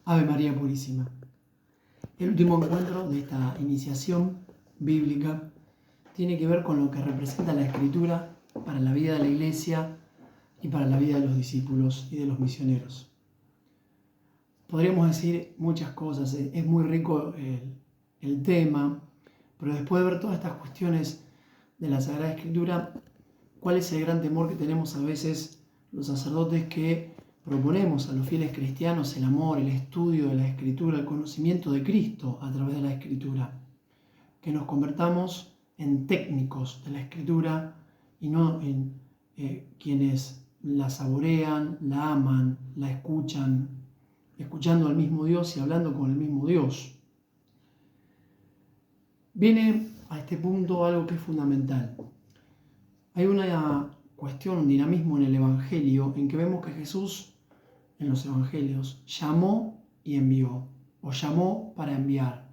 Ave María Purísima. El último encuentro de esta iniciación bíblica tiene que ver con lo que representa la Escritura para la vida de la Iglesia y para la vida de los discípulos y de los misioneros. Podríamos decir muchas cosas, es muy rico el tema, pero después de ver todas estas cuestiones de la Sagrada Escritura, ¿cuál es el gran temor que tenemos a veces los sacerdotes que proponemos a los fieles cristianos? El amor, el estudio de la Escritura, el conocimiento de Cristo a través de la Escritura. Que nos convertamos en técnicos de la Escritura y no en quienes la saborean, la aman, la escuchan, escuchando al mismo Dios y hablando con el mismo Dios. Viene a este punto algo que es fundamental. Hay una cuestión, un dinamismo en el Evangelio en que vemos que Jesús, en los Evangelios, llamó y envió, o llamó para enviar.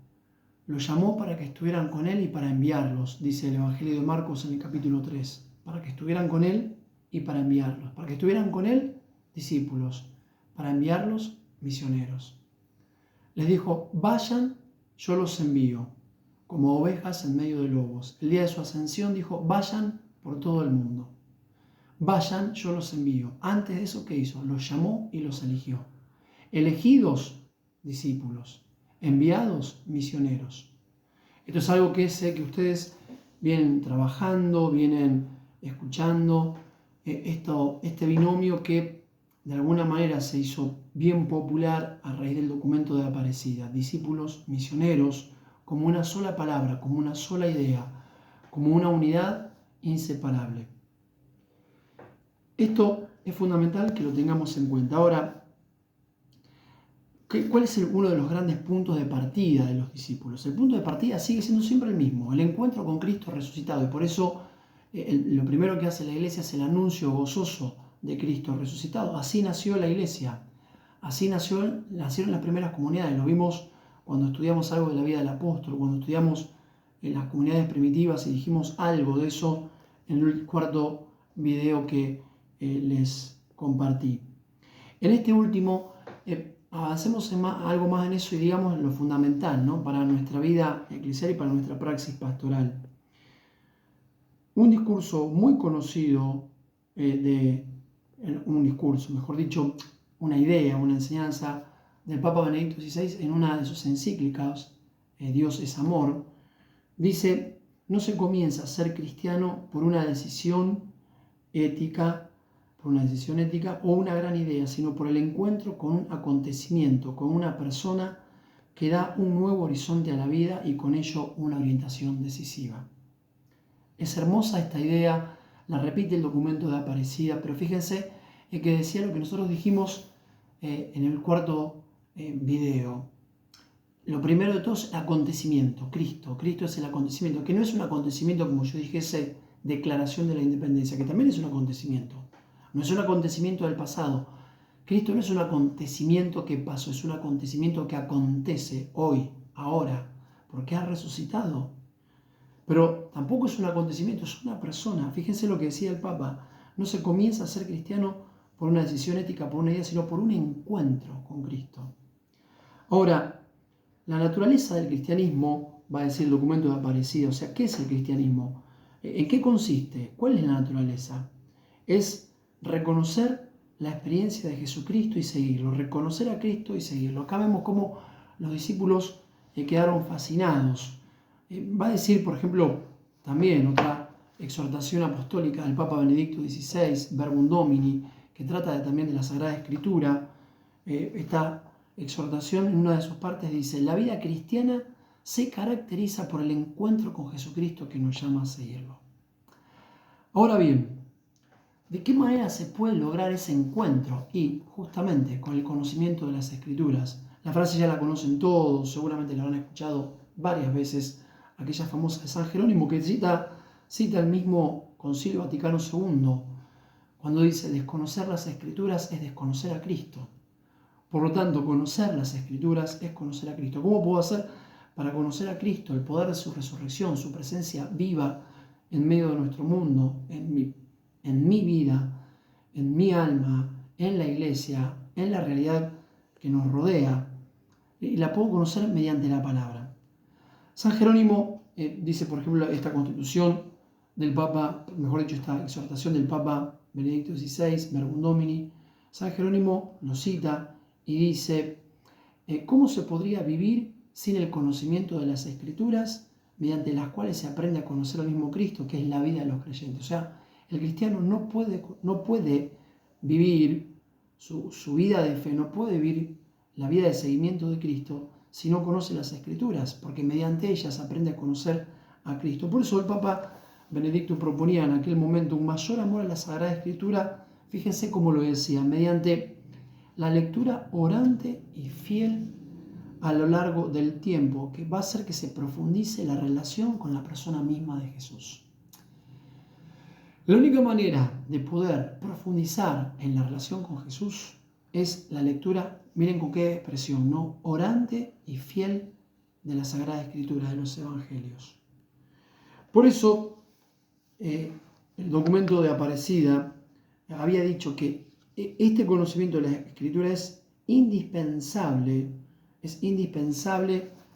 Lo llamó para que estuvieran con Él y para enviarlos, dice el Evangelio de Marcos en el capítulo 3. Para que estuvieran con Él y para enviarlos. Para que estuvieran con Él, discípulos. Para enviarlos, misioneros. Les dijo, vayan, yo los envío, como ovejas en medio de lobos. El día de su ascensión dijo, vayan por todo el mundo. Vayan, yo los envío. Antes de eso, ¿qué hizo? Los llamó y los eligió. Elegidos, discípulos. Enviados, misioneros. Esto es algo que sé que ustedes vienen trabajando, vienen escuchando. Este binomio que de alguna manera se hizo bien popular a raíz del documento de Aparecida. Discípulos, misioneros, como una sola palabra, como una sola idea, como una unidad inseparable. Esto es fundamental que lo tengamos en cuenta. Ahora, ¿cuál es uno de los grandes puntos de partida de los discípulos? El punto de partida sigue siendo siempre el mismo, el encuentro con Cristo resucitado. Y por eso lo primero que hace la Iglesia es el anuncio gozoso de Cristo resucitado. Así nació la Iglesia, así nacieron las primeras comunidades. Lo vimos cuando estudiamos algo de la vida del apóstol, cuando estudiamos en las comunidades primitivas y dijimos algo de eso en el cuarto video que les compartí. En este último, avancemos algo más en eso y digamos lo fundamental, ¿no? Para nuestra vida eclesial y para nuestra praxis pastoral. Un discurso muy conocido, una idea, una enseñanza del Papa Benedicto XVI en una de sus encíclicas, Dios es amor, dice, no se comienza a ser cristiano por una decisión ética o una gran idea, sino por el encuentro con un acontecimiento, con una persona que da un nuevo horizonte a la vida y con ello una orientación decisiva. Es hermosa esta idea, la repite el documento de Aparecida, pero fíjense que decía lo que nosotros dijimos en el cuarto video. Lo primero de todo es acontecimiento, Cristo. Cristo es el acontecimiento, que no es un acontecimiento, como yo dijese, declaración de la independencia, que también es un acontecimiento. No es un acontecimiento del pasado. Cristo no es un acontecimiento que pasó, es un acontecimiento que acontece hoy, ahora, porque ha resucitado. Pero tampoco es un acontecimiento, es una persona. Fíjense lo que decía el Papa. No se comienza a ser cristiano por una decisión ética, por una idea, sino por un encuentro con Cristo. Ahora, la naturaleza del cristianismo, va a decir el documento de Aparecida, o sea, ¿qué es el cristianismo? ¿En qué consiste? ¿Cuál es la naturaleza? Es reconocer la experiencia de Jesucristo y seguirlo, reconocer a Cristo y seguirlo. Acá vemos cómo los discípulos quedaron fascinados. Va a decir, por ejemplo, también otra exhortación apostólica del Papa Benedicto XVI, Verbum Domini, que trata también de la Sagrada Escritura. Esta exhortación en una de sus partes dice, la vida cristiana se caracteriza por el encuentro con Jesucristo que nos llama a seguirlo. Ahora bien, ¿de qué manera se puede lograr ese encuentro? Y justamente con el conocimiento de las Escrituras. La frase ya la conocen todos, seguramente la habrán escuchado varias veces, aquella famosa de San Jerónimo que cita el mismo Concilio Vaticano II, cuando dice, desconocer las Escrituras es desconocer a Cristo. Por lo tanto, conocer las Escrituras es conocer a Cristo. ¿Cómo puedo hacer para conocer a Cristo? El poder de su resurrección, su presencia viva en medio de nuestro mundo, en mi vida, en mi alma, en la Iglesia, en la realidad que nos rodea. y la puedo conocer mediante la palabra. San Jerónimo dice, por ejemplo, esta constitución del Papa, mejor dicho, esta exhortación del Papa Benedicto XVI, Verbum Domini. San Jerónimo lo cita y dice, ¿cómo se podría vivir sin el conocimiento de las Escrituras, mediante las cuales se aprende a conocer al mismo Cristo, que es la vida de los creyentes? O sea, el cristiano no puede vivir su vida de fe, no puede vivir la vida de seguimiento de Cristo si no conoce las Escrituras, porque mediante ellas aprende a conocer a Cristo. Por eso el Papa Benedicto proponía en aquel momento un mayor amor a la Sagrada Escritura, fíjense cómo lo decía, mediante la lectura orante y fiel a lo largo del tiempo, que va a hacer que se profundice la relación con la persona misma de Jesús. La única manera de poder profundizar en la relación con Jesús es la lectura, miren con qué expresión, ¿no? Orante y fiel de la Sagrada Escritura, de los Evangelios. Por eso, el documento de Aparecida había dicho que este conocimiento de la Escritura es indispensable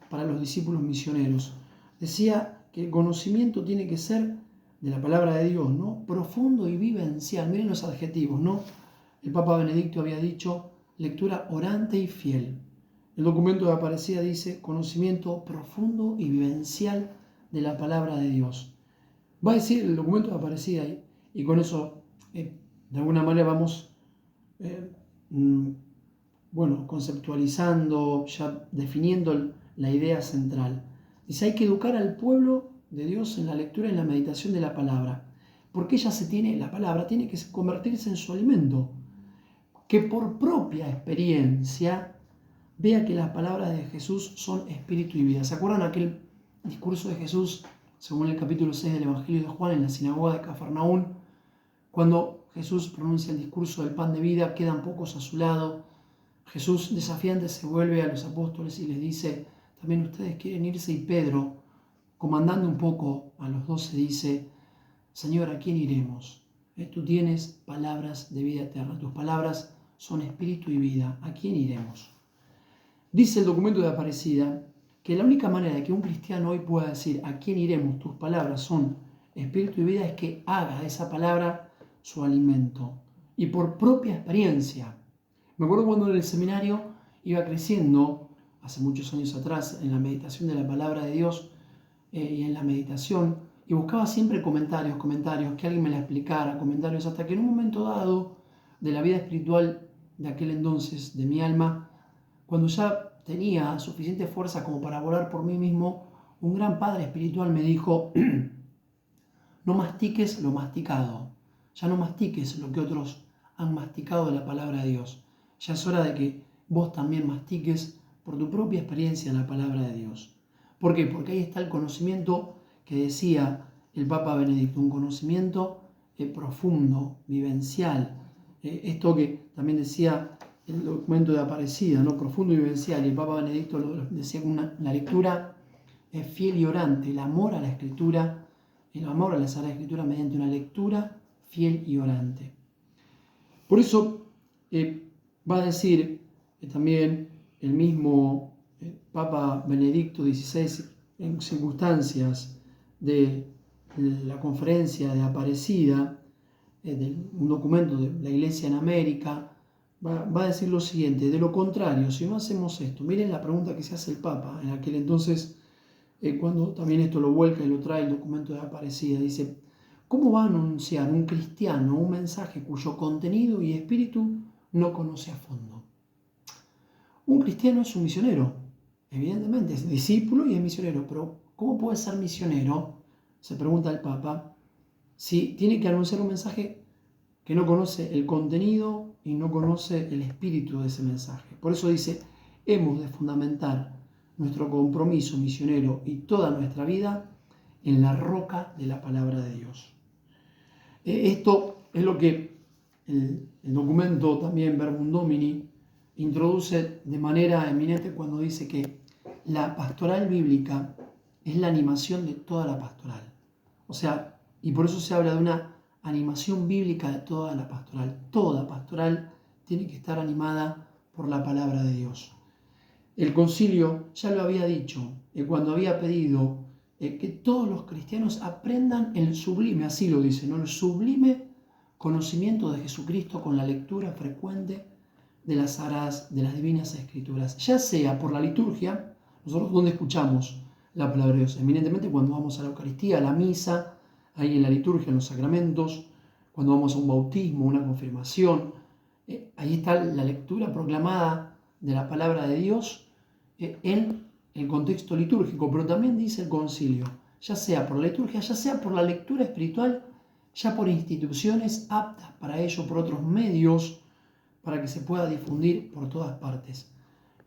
para los discípulos misioneros. Decía que el conocimiento tiene que ser de la palabra de Dios, ¿no? Profundo y vivencial. Miren los adjetivos, ¿no? El Papa Benedicto había dicho lectura orante y fiel. El documento de Aparecida dice conocimiento profundo y vivencial de la palabra de Dios. Va a decir el documento de Aparecida y con eso de alguna manera vamos conceptualizando, ya definiendo la idea central. Dice, hay que educar al pueblo de Dios en la lectura y en la meditación de la palabra, porque la palabra tiene que convertirse en su alimento, que por propia experiencia vea que las palabras de Jesús son espíritu y vida. ¿Se acuerdan aquel discurso de Jesús, según el capítulo 6 del Evangelio de Juan, en la sinagoga de Cafarnaún? Cuando Jesús pronuncia el discurso del pan de vida, quedan pocos a su lado. Jesús, desafiante, se vuelve a los apóstoles y les dice, también ustedes quieren irse, y Pedro, comandando un poco a los 12, dice, Señor, ¿a quién iremos? Tú tienes palabras de vida eterna, tus palabras son espíritu y vida, ¿a quién iremos? Dice el documento de Aparecida que la única manera de que un cristiano hoy pueda decir, ¿a quién iremos? Tus palabras son espíritu y vida, es que haga de esa palabra su alimento. Y por propia experiencia. Me acuerdo cuando en el seminario iba creciendo, hace muchos años atrás, en la meditación de la palabra de Dios y en la meditación, y buscaba siempre comentarios, que alguien me la explicara, comentarios, hasta que en un momento dado de la vida espiritual de aquel entonces, de mi alma, cuando ya tenía suficiente fuerza como para volar por mí mismo, un gran padre espiritual me dijo, no mastiques lo masticado, ya no mastiques lo que otros han masticado de la palabra de Dios. Ya es hora de que vos también mastiques por tu propia experiencia la palabra de Dios. ¿Por qué? Porque ahí está el conocimiento que decía el Papa Benedicto, un conocimiento profundo, vivencial. Esto que también decía el documento de Aparecida, ¿no? Profundo y vivencial. Y el Papa Benedicto lo decía con la lectura fiel y orante, el amor a la Escritura, el amor a la Sagrada Escritura mediante una lectura fiel y orante. Por eso va a decir también el mismo Papa Benedicto XVI en circunstancias de la conferencia de Aparecida, un documento de la Iglesia en América, va a decir lo siguiente: de lo contrario, si no hacemos esto, miren la pregunta que se hace el Papa en aquel entonces, cuando también esto lo vuelca y lo trae el documento de Aparecida, dice, ¿cómo va a anunciar un cristiano un mensaje cuyo contenido y espíritu no conoce a fondo? Un cristiano es un misionero, evidentemente, es discípulo y es misionero, pero ¿cómo puede ser misionero? Se pregunta el Papa, si tiene que anunciar un mensaje que no conoce el contenido y no conoce el espíritu de ese mensaje. Por eso dice, hemos de fundamentar nuestro compromiso misionero y toda nuestra vida en la roca de la palabra de Dios. Esto es lo que el documento también Verbum Domini introduce de manera eminente cuando dice que la pastoral bíblica es la animación de toda la pastoral. O sea, y por eso se habla de una animación bíblica de toda la pastoral. Toda pastoral tiene que estar animada por la palabra de Dios. El concilio ya lo había dicho cuando había pedido que todos los cristianos aprendan el sublime, así lo dice, ¿no? El sublime conocimiento de Jesucristo con la lectura frecuente de las sagradas, de las divinas escrituras, ya sea por la liturgia. Nosotros donde escuchamos la palabra de Dios, eminentemente cuando vamos a la Eucaristía, a la misa, ahí en la liturgia, en los sacramentos, cuando vamos a un bautismo, una confirmación, ahí está la lectura proclamada de la palabra de Dios en el contexto litúrgico, pero también dice el concilio, ya sea por la liturgia, ya sea por la lectura espiritual, ya por instituciones aptas para ello, por otros medios, para que se pueda difundir por todas partes.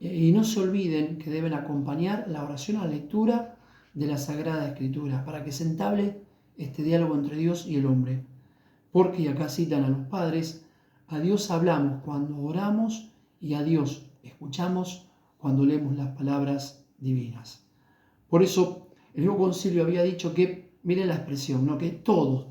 Y no se olviden que deben acompañar la oración a la lectura de la Sagrada Escritura, para que se entable este diálogo entre Dios y el hombre. Porque, y acá citan a los padres, a Dios hablamos cuando oramos y a Dios escuchamos cuando leemos las palabras divinas. Por eso el nuevo concilio había dicho que, miren la expresión, ¿no? Que todos,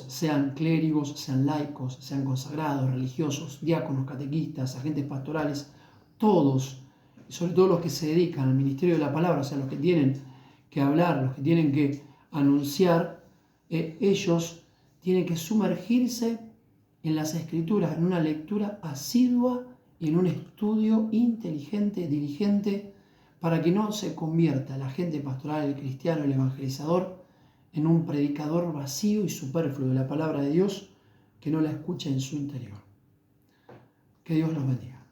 sean clérigos, sean laicos, sean consagrados, religiosos, diáconos, catequistas, agentes pastorales, todos, y sobre todo los que se dedican al ministerio de la palabra, o sea, los que tienen que hablar, los que tienen que anunciar, ellos tienen que sumergirse en las Escrituras, en una lectura asidua y en un estudio inteligente, diligente, para que no se convierta el agente pastoral, el cristiano, el evangelizador, en un predicador vacío y superfluo de la palabra de Dios que no la escucha en su interior. Que Dios los bendiga.